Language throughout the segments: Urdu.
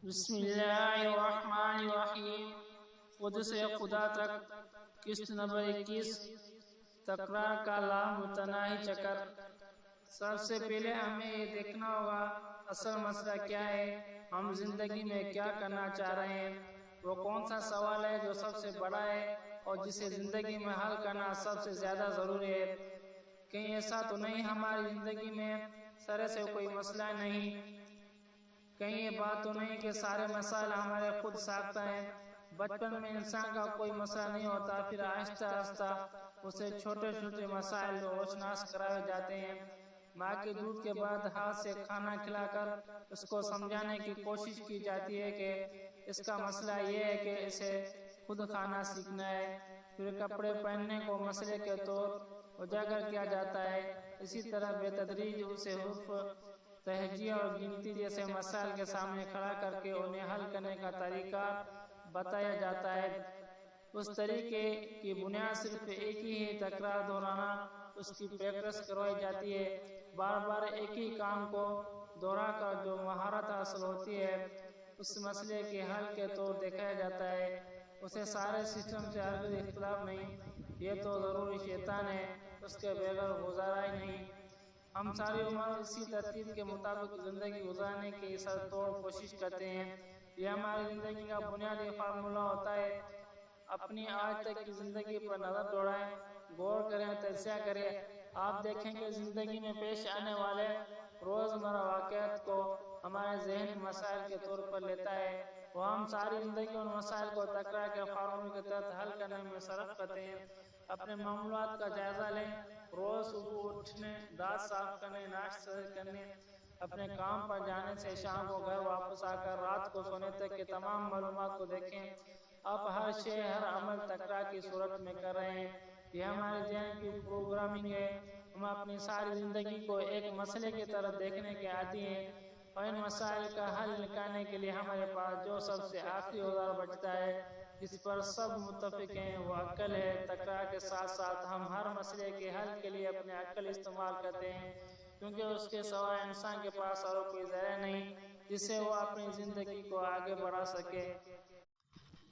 بسم اللہ الرحمن الرحیم۔ قدس خدا تک قسط نمبر 21 تکرار کا لامتناہی چکر۔ سب سے پہلے ہمیں یہ دیکھنا ہوگا اصل مسئلہ کیا ہے، ہم زندگی میں کیا کرنا چاہ رہے ہیں، وہ کون سا سوال ہے جو سب سے بڑا ہے اور جسے زندگی میں حل کرنا سب سے زیادہ ضروری ہے۔ کہیں ایسا تو نہیں ہماری زندگی میں سرے سے کوئی مسئلہ نہیں، کہیں یہ بات تو نہیں کہ سارے مسائل ہمارے خود ساختہ ہیں۔ بچپن میں انسان کا کوئی مسئلہ نہیں ہوتا، پھر آہستہ آہستہ اسے چھوٹے چھوٹے مسائل روشناس کرائے جاتے ہیں۔ ماں کے دودھ کے بعد ہاتھ سے کھانا کھلا کر اس کو سمجھانے کی کوشش کی جاتی ہے کہ اس کا مسئلہ یہ ہے کہ اسے خود کھانا سیکھنا ہے۔ پھر کپڑے پہننے کو مسئلے کے طور اجاگر کیا جاتا ہے۔ اسی طرح بے تدریج اسے حروف تہجی اور گنتی جیسے مسائل کے سامنے کھڑا کر کے انہیں حل کرنے کا طریقہ بتایا جاتا ہے۔ اس طریقے کی بنیاد صرف ایک ہی ہے، تکرار دہرانا، اس کی پریکٹس کروائی جاتی ہے۔ بار بار ایک ہی کام کو دہرا کر جو مہارت حاصل ہوتی ہے اس مسئلے کے حل کے طور دکھایا جاتا ہے، اسے سارے سسٹم سے ہرگز اختلاف نہیں۔ یہ تو ضروری شیطان ہے، اس کے بغیر گزارا ہی نہیں۔ ہم ساری عمر اسی ترتیب کے مطابق زندگی گزارنے کی سر توڑ کوشش کرتے ہیں، یہ ہماری زندگی کا بنیادی فارمولہ ہوتا ہے۔ اپنی آج تک کی زندگی پر نظر دوڑائیں، غور کریں، تجزیہ کریں۔ آپ دیکھیں کہ زندگی میں پیش آنے والے روزمرہ واقعات کو ہمارے ذہن مسائل کے طور پر لیتا ہے، وہ ہم ساری زندگی ان مسائل کو تکرار کے فارمولے کے تحت حل کرنے میں صرف کرتے ہیں۔ اپنے معاملات کا جائزہ لیں، روز صبح اٹھنے، دانت صاف کرنے، ناشتہ کرنے، اپنے کام پر جانے سے شام کو گھر واپس آ کر رات کو سونے تک کے تمام معلومات کو دیکھیں۔ آپ ہر شے، ہر عمل تکرار کی صورت میں کر رہے ہیں، یہ ہمارے ذہن کی پروگرامنگ ہے۔ ہم اپنی ساری زندگی کو ایک مسئلے کی طرف دیکھنے کے عادی ہیں، اور ان مسائل کا حل نکالنے کے لیے ہمارے پاس جو سب سے آخری اوزار بچتا ہے، جس پر سب متفق ہیں، وہ عقل ہے۔ تکرار کے ساتھ ساتھ ہم ہر مسئلے کے حل کے لیے اپنے عقل استعمال کرتے ہیں، کیونکہ اس کے سوائے انسان کے پاس اور کوئی ذریعہ نہیں جس سے وہ اپنی زندگی کو آگے بڑھا سکے۔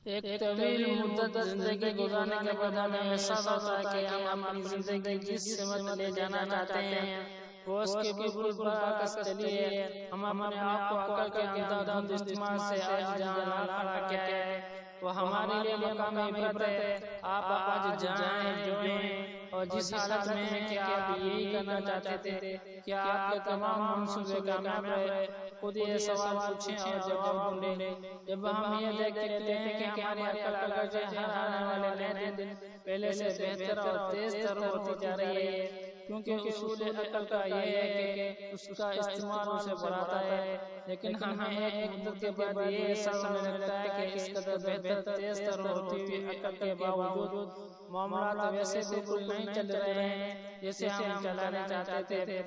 ایک طویل مدت زندگی گزارنے کے بعد ہمیں احساس ہوتا ہے کہ ہم اپنی زندگی جس سمت لے جانا چاہتے ہیں وہ اس کے بالکل برعکس چلی ہے۔ ہم اپنے آپ کو عقل کے اندر دھند استعمال سے آج جہاں کھڑا کیا ہے، وہ ہمارے لیے مقام عبرت ہے۔ آپ آج جائیں جوئیں اور جس حالت میں ہیں کہ آپ یہی کرنا چاہتے تھے، کیا آپ کے تمام منصوبے کامیاب رہے؟ خود یہ سوال پوچھیں اور جواب ڈھونڈیں۔ جب ہم یہ دیکھ لیتے ہیں کہ ہماری عقل اگرچہ ہر آنے والے نئے دن پہلے سے بہتر اور تیز تر ہوتی جا رہی ہے، کیونکہ اصول عقل کا یہ ہے کہ اس کا استعمال اسے بڑھاتا ہے، لیکن ہمیں ایک مدت کے بعد یہ احساس ہونے لگتا ہے کہ اس قدر بہتر تیز تر ہوتی ہوئی عقل کے باوجود معاملات ویسے بالکل نہیں چل رہے ہیں جیسے ہم چلانے چاہتے تھے۔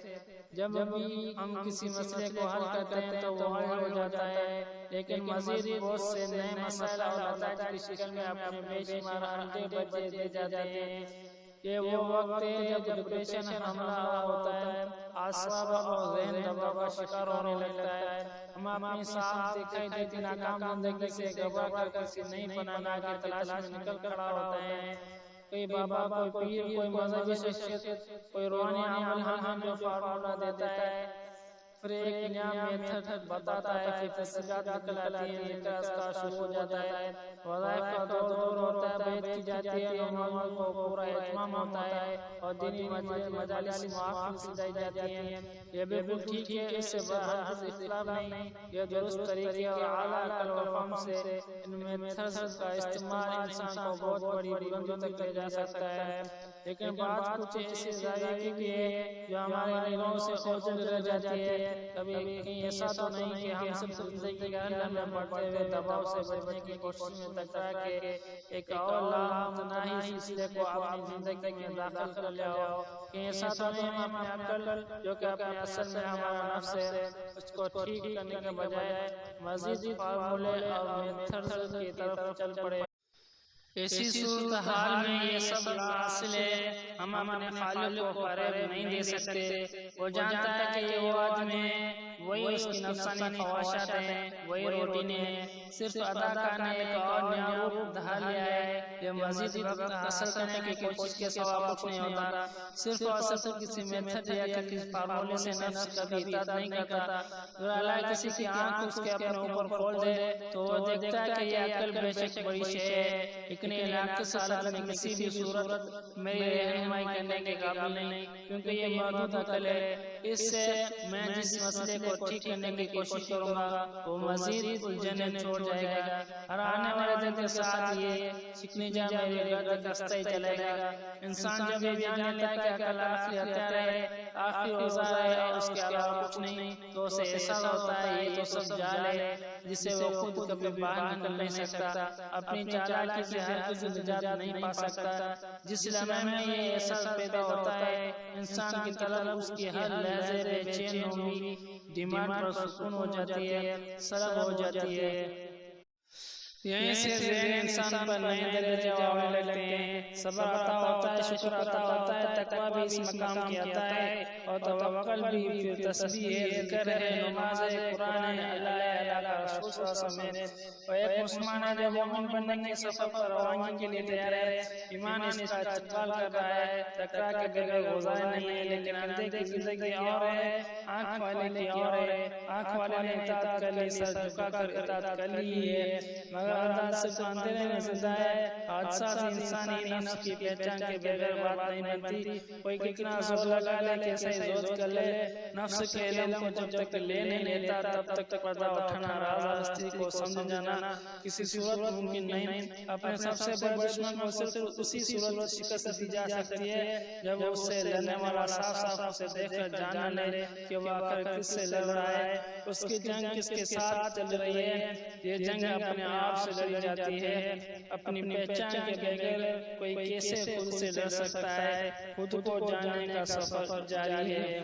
جب بھی ہم کسی مسئلے کو حل کرتے ہیں تو وہ حل ہو جاتا ہے، لیکن مزید بہت سے نئے مسائل اور نتائج کی شکل میں اپنے بے شمار انڈے بچے دے جاتے ہیں۔ یہ وہ وقت ہے جب ڈپریشن حملہ ہوتا ہے، اعصاب اور ذہن دباؤ کا شکار ہونے لگتا ہے۔ ہم اپنی صاف دکھائی دیتی ناکام زندگی سے گھبرا کر کسی نئی پناہ کی تلاش میں نکل کھڑا ہوتا ہے۔ کوئی بابا، کوئی پیر، کوئی مذہبی شخصیت، کوئی روحانی عمل ہمیں جو فارمولہ دیتا ہے، پھر ایک نیا میتھڈ بتاتا ہے، پھر تفصیلات نکل آتی ہیں، ذکر اذکار شروع ہو جاتا ہے، وظائف کا دور ہوتا ہے، بیعت کی جاتی ہے، نمازوں کو پورا اہتمام ہوتا ہے اور دینی مجالس محافل سجائی جاتی ہیں۔ یہ بالکل ٹھیک ہے، اس سے ہرگز اختلاف نہیں۔ یہ درست طریقے اور اعلیٰ عقل و فہم سے ان میتھڈز کا استعمال انسان کو بہت بڑی بلندیوں تک لے جا سکتا ہے، لیکن بات کچھ ایسی زاویے کی بھی ہے جو ہماری نگاہوں سے اوجھل رہ جاتی ہے۔ کبھی کہیں ایسا تو نہیں کہ ہم صرف زندگی کے حل میں بڑھتے ہوئے دباؤ سے بچنے کی کوشش میں تکرار کے ایک اور لامتناہی سلسلے کو اپنی زندگی میں داخل کر لیا ہو؟ کہیں ایسا تو نہیں ہم اپنے عقل، جو کہ اپنے اصل میں ہمارا نفس ہے، اس کو ٹھیک کرنے کے بجائے مزید فارمولے اور میتھڈز کی طرف چل پڑے؟ ایسی صورتحال میں یہ سب حاصل ہے، ہم اپنے خالق کو فریب نہیں دے سکتے۔ وہ جانتا ہے کہ یہ وہ آدمی ہے، وہی اس کی نفسانی خواہشات ہیں، وہی روٹینیں ہیں، صرف ادا کرنے ایک اور نیا روپ دھار لیا ہے۔ یہ مزید وقت حاصل کرنے کی کوشش کے سوا کچھ نہیں ہوتا، صرف اور صرف کسی میتھڈ یا کسی فارمولے سے نفس کبھی اطاعت نہیں کرتا۔ اگر اللہ کسی کی آنکھ اس کے اپنے اوپر کھول دے تو وہ دیکھتا ہے کہ یہ عقل بے شک بڑی شے ہے، لیکن یہ ناقص حالت میں کسی بھی صورت میری رہنمائی کرنے کے قابل نہیں، کیونکہ یہ محدود عقل ہے۔ اس سے میں جس مسئلے کو ٹھیک کرنے کی کوشش کروں گا وہ مزید الجھنیں چھوڑ جائے گا۔ ہر آنے والے دن کے ساتھ یہ شکنی جا میری گرد کستا ہی چلے گا۔ انسان جب یہ جان لیتا ہے کہ عقل آخری ہتھیار ہے، آخری اوزار ہے اور اس کے علاوہ کچھ نہیں، تو اسے احساس ہوتا ہے یہ تو سب جال ہے جسے وہ خود کبھی باہر نکل نہیں سکتا، اپنی چالاکی سے ہر کسی نجات نہیں پا سکتا۔ جس لمحے میں یہ احساس پیدا ہوتا ہے، انسان کی طلب اس کی ہر لحظے بے چین ہوگی ڈیمانڈ پر سکون ہو جاتی ہے، سلب ہو جاتی ہے۔ یہیں سے ذہن انسان پر نئے درجے آنے لگتے ہیں، صبر عطا ہوتا ہے، شکر عطا ہوتا ہے، تقویٰ بھی اس مقام کی عطا ہے، اور توکل بھی، پھر تسبیح ہے، ذکر ہے، نماز ہے، قرآن ہے، اللہ کا رسول صلی اللہ علیہ وسلم۔ اور ایک مسلمان ہے جو مومن بننے کے سفر پر روانگی کے لیے تیار ہے، ایمان اس کا استقبال کر رہا ہے، تقویٰ کے بغیر گزار نہیں ہے، لیکن اندھے کی زندگی اور ہے، آنکھ والے کی اور ہے۔ آنکھ والے نے اطاعت کر لی، سر جھکا کر اطاعت کر لی ہے، مگر انداز صرف اندھیرے میں زندہ ہے۔ حادثات انسانی نفس کی پہچان کے بغیر بات نہیں بنتی، کوئی کتنا زور لگا لے، کیسے زود کر لے، نفس کے علم کو جب تک لے نہیں لیتا تب تک پردہ اٹھانا، راز ہستی کو سمجھ جانا کسی صورت ممکن نہیں۔ اپنے سب سے بڑے دشمن کو صرف اسی صورت شکست دی جا سکتی ہے جب اس سے لڑنے والا صاف صاف اسے دیکھ کر جان لے کہ وہ آخر کس سے لڑ رہا ہے، اس کی جنگ کس کے ساتھ چل رہی ہے۔ یہ جنگ اپنے آپ سے لڑی جاتی ہے، اپنی پہچان کے بغیر کوئی کیسے خود سے لڑ سکتا ہے۔ خود کو جاننے کا سفر جاری ہے۔